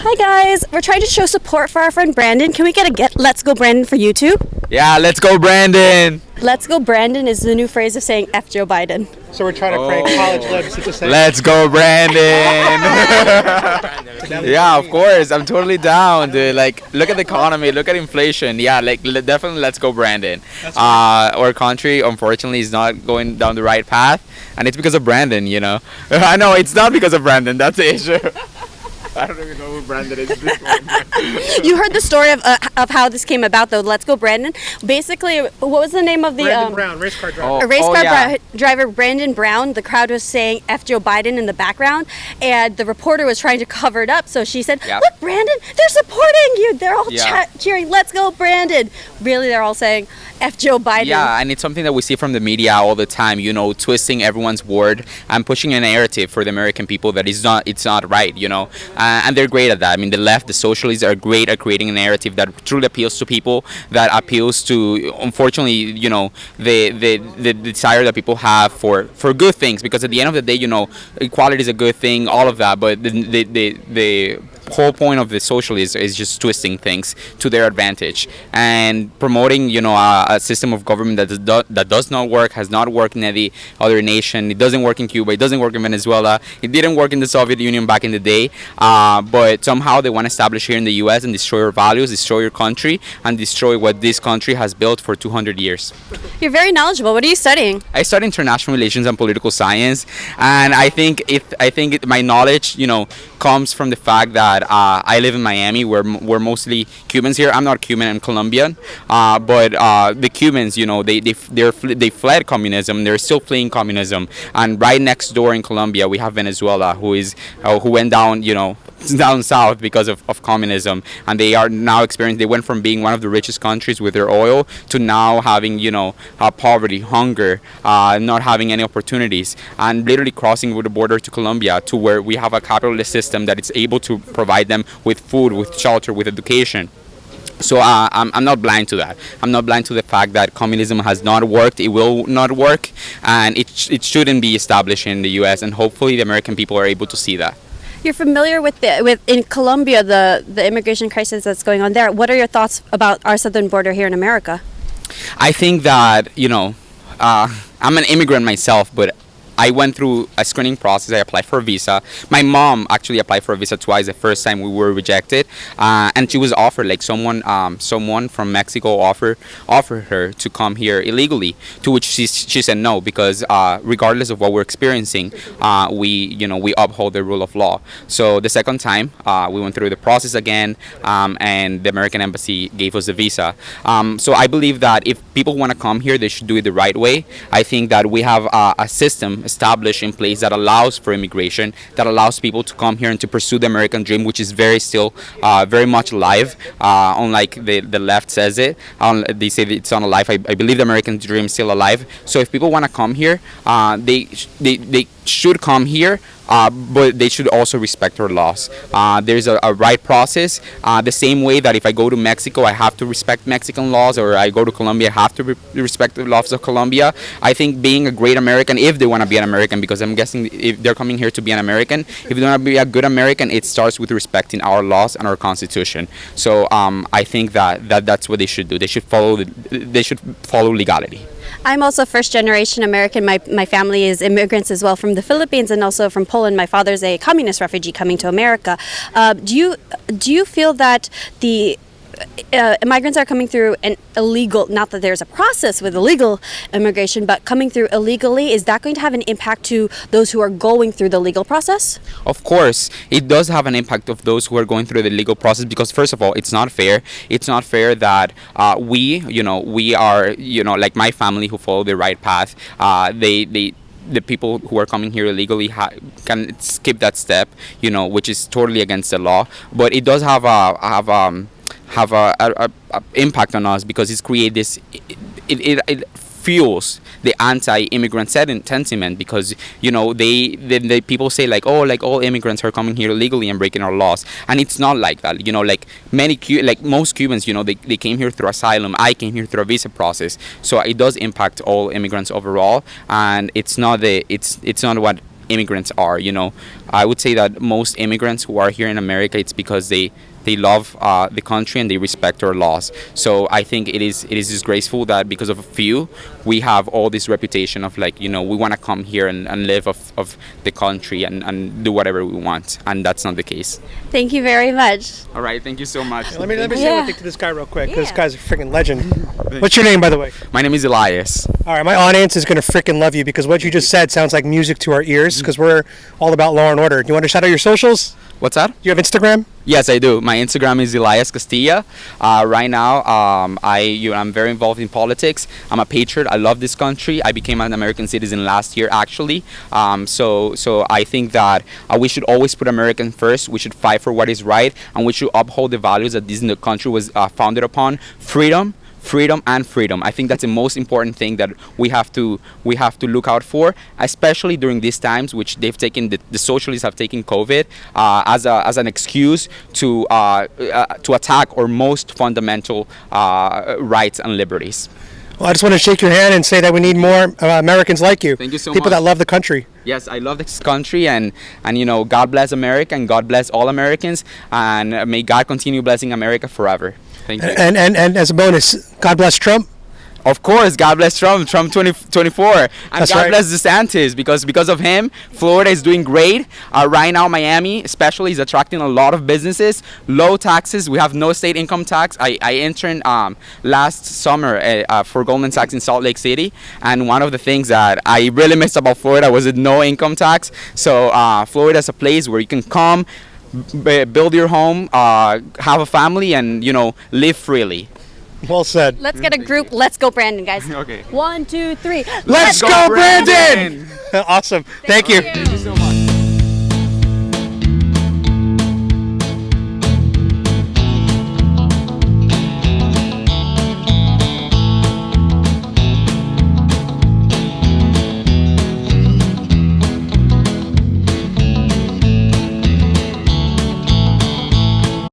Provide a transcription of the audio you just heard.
Hi guys, we're trying to show support for our friend Brandon. Can we get Let's Go Brandon for YouTube? Yeah, let's go, Brandon. Let's Go Brandon is the new phrase of saying F Joe Biden. So we're trying to create college legacy to say. Let's go, Brandon. Yeah, of course. I'm totally down, dude. Like, look at the economy, look at inflation. Yeah, like, definitely let's go, Brandon. Our country, unfortunately, is not going down the right path, and it's because of Brandon, you know. I know, it's not because of Brandon. That's the issue. I don't even know who Brandon is. You heard the story of how this came about, though. Let's Go Brandon. Basically, what was the name of the Brandon Brown, race car driver. Driver Brandon Brown? The crowd was saying F Joe Biden in the background, and the reporter was trying to cover it up. So she said, Yep. "Look, Brandon, they're supporting you. They're all Yeah. cheering. Let's go, Brandon." Really, they're all saying F Joe Biden. Yeah, and it's something that we see from the media all the time, you know, twisting everyone's word and pushing a narrative for the American people that it's not right, you know. And they're great at that. I mean, the left, the socialists are great at creating a narrative that truly appeals to people, that appeals to, unfortunately, you know, the desire that people have for good things. Because at the end of the day, you know, equality is a good thing, all of that, but the whole point of the socialists is just twisting things to their advantage and promoting, you know, a system of government that does not work, has not worked in any other nation. It doesn't work in Cuba. It doesn't work in Venezuela. It didn't work in the Soviet Union back in the day. But somehow they want to establish here in the U.S. and destroy our values, destroy your country, and destroy what this country has built for 200 years. You're very knowledgeable. What are you studying? I study international relations and political science, and I think my knowledge, you know, comes from the fact that I live in Miami, where we're mostly Cubans here. I'm not Cuban, I'm Colombian, but the Cubans, you know, they fled communism. They're still fleeing communism, and right next door in Colombia we have Venezuela, who went down, you know, down south because of communism, and they are now experiencing. They went from being one of the richest countries with their oil to now having, you know, poverty, hunger, not having any opportunities, and literally crossing with the border to Colombia, to where we have a capitalist system that is able to provide them with food, with shelter, with education. So I'm not blind to that. I'm not blind to the fact that communism has not worked. It will not work, and it shouldn't be established in the U.S. And hopefully the American people are able to see that. You're familiar with in Colombia the immigration crisis that's going on there. What are your thoughts about our southern border here in America? I think that, you know, I'm an immigrant myself, but I went through a screening process. I applied for a visa. My mom actually applied for a visa twice. The first time we were rejected, and she was offered, like, someone from Mexico offered her to come here illegally. To which she said no, because regardless of what we're experiencing, we uphold the rule of law. So the second time we went through the process again, and the American embassy gave us a visa. So I believe that if people want to come here, they should do it the right way. I think that we have a system established in place that allows for immigration, that allows people to come here and to pursue the American dream, which is very much alive, unlike the left says it. They say that it's not alive. I believe the American dream is still alive. So if people want to come here, they should come here, but they should also respect our laws. There's a right process, the same way that if I go to Mexico, I have to respect Mexican laws, or I go to Colombia, I have to respect the laws of Colombia. I think being a great American, if they want to be an American, because I'm guessing if they're coming here to be an American, if they want to be a good American, it starts with respecting our laws and our Constitution. So I think that's what they should do. They should follow legality. I'm also first generation American. My family is immigrants as well from the Philippines and also from Poland. My father's a communist refugee coming to America. Do you feel that the immigrants are coming through an illegal, not that there's a process with illegal immigration, but coming through illegally, is that going to have an impact to those who are going through the legal process? Of course, it does have an impact of those who are going through the legal process, because first of all, it's not fair. It's not fair that we are, like my family who follow the right path, the people who are coming here illegally can skip that step, which is totally against the law. But it does have a impact on us, because it's create this. It fuels the anti-immigrant sentiment, because the people say like all immigrants are coming here illegally and breaking our laws, and it's not like that. Most Cubans, they came here through asylum. I came here through a visa process, so it does impact all immigrants overall, and it's not what immigrants are. I would say that most immigrants who are here in America, it's because they love the country and they respect our laws. So I think it is disgraceful that because of a few, we have all this reputation of like, we want to come here and live of the country and do whatever we want, and that's not the case. Thank you very much. All right, thank you so much. Let me say Yeah. one thing to this guy real quick. This guy's a freaking legend. What's your name, by the way? My name is Elias. All right, my audience is going to freaking love you because what you just said sounds like music to our ears because we're all about law and order. Do you want to shout out your socials? What's that? Do you have Instagram? Yes, I do. My Instagram is Elias Castilla. Right now, I'm very involved in politics. I'm a patriot. I love this country. I became an American citizen last year, actually. So I think that we should always put American first. We should fight for what is right, and we should uphold the values that this country was founded upon: freedom, and freedom. I think that's the most important thing that we have to look out for, especially during these times, which they've taken the socialists have taken COVID as an excuse to attack our most fundamental rights and liberties. Well, I just want to shake your hand and say that we need more Americans like you. Thank you so People much. that love the country. Yes, I love this country, and God bless America, and God bless all Americans, and may God continue blessing America forever. Thank you. And as a bonus, God bless Trump. Of course, God bless Trump 2024, and That's God right. bless DeSantis because of him, Florida is doing great. Right now, Miami especially is attracting a lot of businesses. Low taxes. We have no state income tax. I interned last summer for Goldman Sachs in Salt Lake City, and one of the things that I really missed about Florida was no income tax. So Florida is a place where you can come, build your home, have a family, and live freely. Well said. Let's get a group. Let's go, Brandon, guys. Okay. 1, 2, 3. Let's go, Brandon! Awesome. Thank you. Thank you so much.